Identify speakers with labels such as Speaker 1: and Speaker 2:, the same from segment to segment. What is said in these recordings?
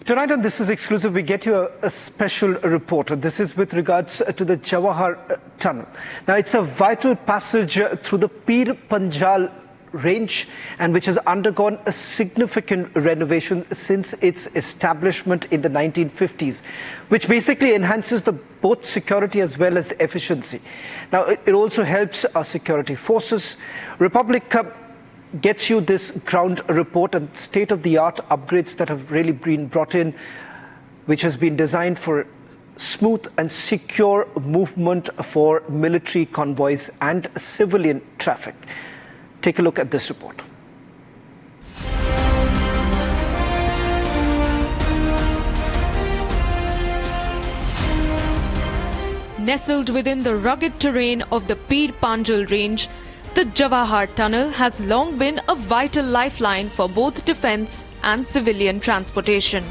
Speaker 1: Tonight on This Is Exclusive, we get you a special report. This is with regards to the Jawahar Tunnel. Now, it's a vital passage through the Pir Panjal range and which has undergone a significant renovation since its establishment in the 1950s, which basically enhances both security as well as efficiency. Now, it also helps our security forces. Republic gets you this ground report and state-of-the-art upgrades that have really been brought in, which has been designed for smooth and secure movement for military convoys and civilian traffic. Take a look at this report.
Speaker 2: Nestled within the rugged terrain of the Pir Panjal range, the Jawahar Tunnel has long been a vital lifeline for both defence and civilian transportation.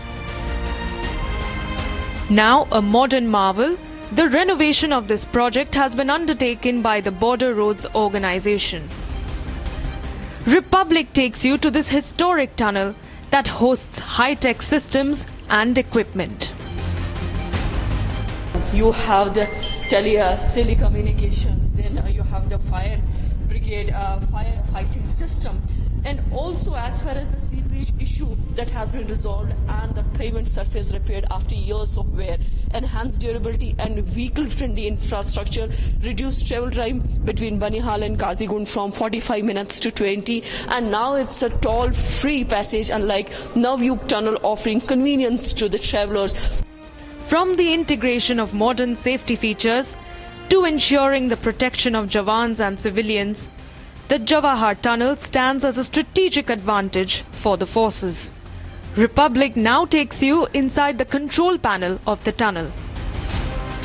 Speaker 2: Now a modern marvel, the renovation of this project has been undertaken by the Border Roads Organisation. Republic takes you to this historic tunnel that hosts high-tech systems and equipment.
Speaker 3: You have the telecommunication, then you have the fire brigade firefighting system, and also as far as the seepage issue that has been resolved and the pavement surface repaired after years of wear, enhanced durability and vehicle-friendly infrastructure, reduced travel time between Banihal and Kazigund from 45 minutes to 20, and now it's a toll-free passage, unlike Navyug Tunnel, offering convenience to the travellers.
Speaker 2: From the integration of modern safety features to ensuring the protection of Jawans and civilians, the Jawahar Tunnel stands as a strategic advantage for the forces. Republic now takes you inside the control panel of the tunnel.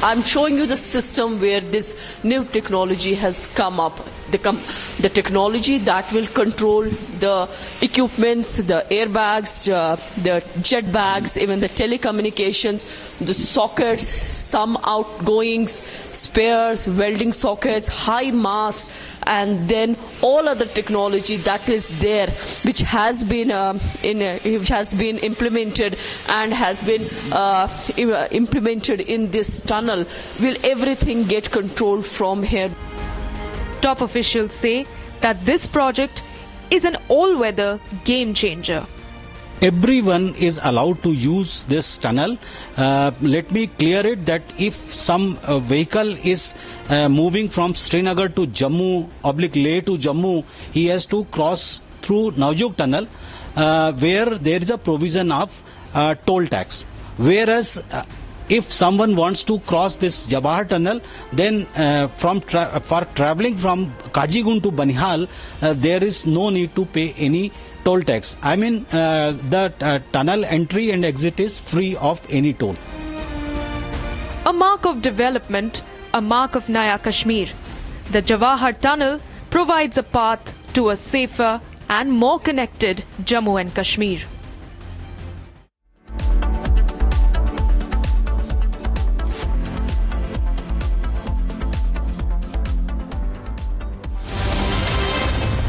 Speaker 3: I'm showing you the system where this new technology has come up. The technology that will control the equipments, the airbags, the jet bags, even the telecommunications, the sockets, some outgoings, spares, welding sockets, high mast, and then all other technology that is there, which has been implemented and has been implemented in this tunnel. Will everything get controlled from here?
Speaker 2: Top officials say that this project is an all-weather game changer.
Speaker 4: Everyone is allowed to use this tunnel. Let me clear it that if some vehicle is moving from Srinagar to Jammu, Leh to Jammu, he has to cross through Navyug Tunnel, where there is a provision of toll tax. Whereas if someone wants to cross this Jawahar Tunnel, then for travelling from Kazigund to Banihal, there is no need to pay any toll tax. I mean, the tunnel entry and exit is free of any toll.
Speaker 2: A mark of development, a mark of Naya Kashmir. The Jawahar Tunnel provides a path to a safer and more connected Jammu and Kashmir.